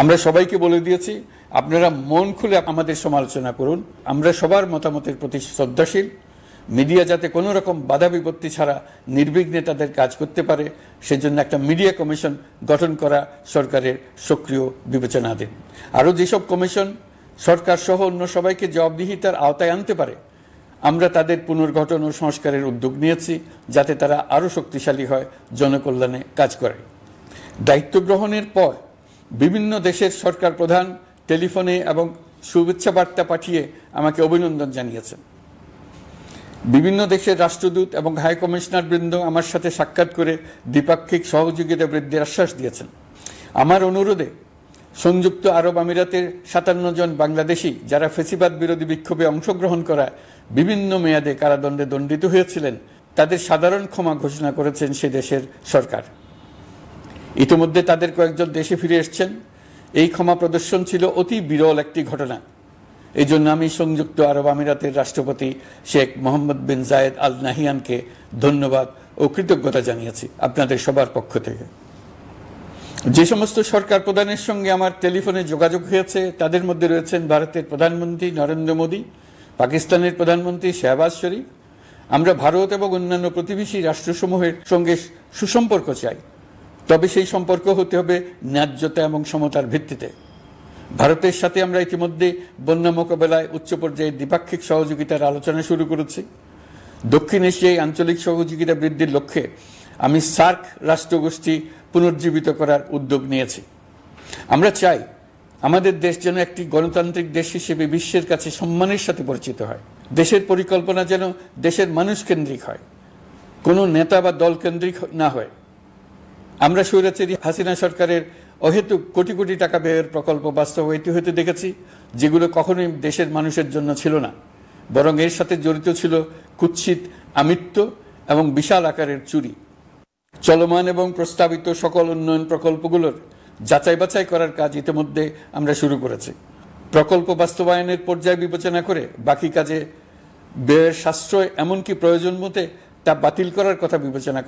আমরা সবাইকে বলে দিয়েছি, আপনারা মন খুলে আমাদের সমালোচনা করুন, আমরা সবার মতামতের প্রতি শ্রদ্ধাশীল। মিডিয়া যাতে কোনো রকম বাধা বিপত্তি ছাড়া নির্বিঘ্নে তাদের কাজ করতে পারে, সেজন্য একটা মিডিয়া কমিশন গঠন করা সরকারের সক্রিয় বিবেচনাধীন। আরও যেসব কমিশন সরকার সহ অন্য সবাইকে জবাবদিহিতার আওতায় আনতে পারে, আমরা তাদের পুনর্গঠন ও সংস্কারের উদ্যোগ নিয়েছি, যাতে তারা আরও শক্তিশালী হয়, জনকল্যাণে কাজ করে। দায়িত্ব গ্রহণের পর বিভিন্ন দেশের সরকার প্রধান টেলিফোনে এবং শুভেচ্ছা বার্তা পাঠিয়ে আমাকে অভিনন্দন জানিয়েছেন। বিভিন্ন দেশের রাষ্ট্রদূত এবং হাই কমিশনার বৃন্দ আমার সাথে সাক্ষাৎ করে দ্বিপাক্ষিক সহযোগিতা বৃদ্ধির আশ্বাস দিয়েছেন। আমার অনুরোধে সংযুক্ত আরব আমিরাতের 57 জন বাংলাদেশি যারা ফ্যাসিবাদ বিরোধী বিক্ষোভে অংশগ্রহণ করা বিভিন্ন মেয়াদে কারাদণ্ডে দণ্ডিত হয়েছিলেন, তাদের সাধারণ ক্ষমা ঘোষণা করেছেন সে দেশের সরকার। ইতিমধ্যে তাদের কয়েকজন দেশে ফিরে এসেছেন। এই ক্ষমা প্রদর্শন ছিল অতি বিরল একটি ঘটনা। এই জন্য আমি সংযুক্ত আরব আমিরাতের রাষ্ট্রপতি শেখ মোহাম্মদ বিন জায়েদ আল নাহিয়ানকে ধন্যবাদ ও কৃতজ্ঞতা জানিয়েছি আপনাদের সবার পক্ষ থেকে। যে সমস্ত সরকার প্রধানের সঙ্গে আমার টেলিফোনে যোগাযোগ হয়েছে, তাদের মধ্যে রয়েছেন ভারতের প্রধানমন্ত্রী নরেন্দ্র মোদী, পাকিস্তানের প্রধানমন্ত্রী শাহবাজ শরীফ। আমরা ভারত এবং অন্যান্য প্রতিবেশী রাষ্ট্রসমূহের সঙ্গে সুসম্পর্ক চাই, তবে সেই সম্পর্ক হতে হবে ন্যায্যতা এবং সমতার ভিত্তিতে। ভারতের সাথে আমরা ইতিমধ্যে বন্যা মোকাবেলায় উচ্চ পর্যায়ে দ্বিপাক্ষিক সহযোগিতার আলোচনা শুরু করেছি। দক্ষিণ এশিয়ায় আঞ্চলিক সহযোগিতা বৃদ্ধির লক্ষ্যে আমি সার্ক রাষ্ট্রগোষ্ঠী পুনর্জীবিত করার উদ্যোগ নিয়েছি। আমরা চাই আমাদের দেশ যেন একটি গণতান্ত্রিক দেশ হিসেবে বিশ্বের কাছে সম্মানের সাথে পরিচিত হয়। দেশের পরিকল্পনা যেন দেশের মানুষ কেন্দ্রিক হয়, কোনো নেতা বা দল কেন্দ্রিক না হয়। আমরা স্বৈরাচারী হাসিনা সরকারের অহেতুক কোটি কোটি টাকা ব্যয়ের প্রকল্প বাস্তবায়িত হতে দেখেছি, যেগুলো কখনোই দেশের মানুষের জন্য ছিল না, বরং এর সাথে জড়িত ছিল কুৎসিত আমিত্ব এবং বিশাল আকারের চুরি। চলমান এবং প্রস্তাবিত সকল উন্নয়ন প্রকল্পগুলোর যাচাই বাছাই করার কাজ ইতিমধ্যে আমরা শুরু করেছি। প্রকল্প বাস্তবায়নের পর্যায় বিবেচনা করে বাকি কাজে ব্যয়ের সাশ্রয় এমনকি প্রয়োজন মতে তা বাতিল করার কথা বিবেচনা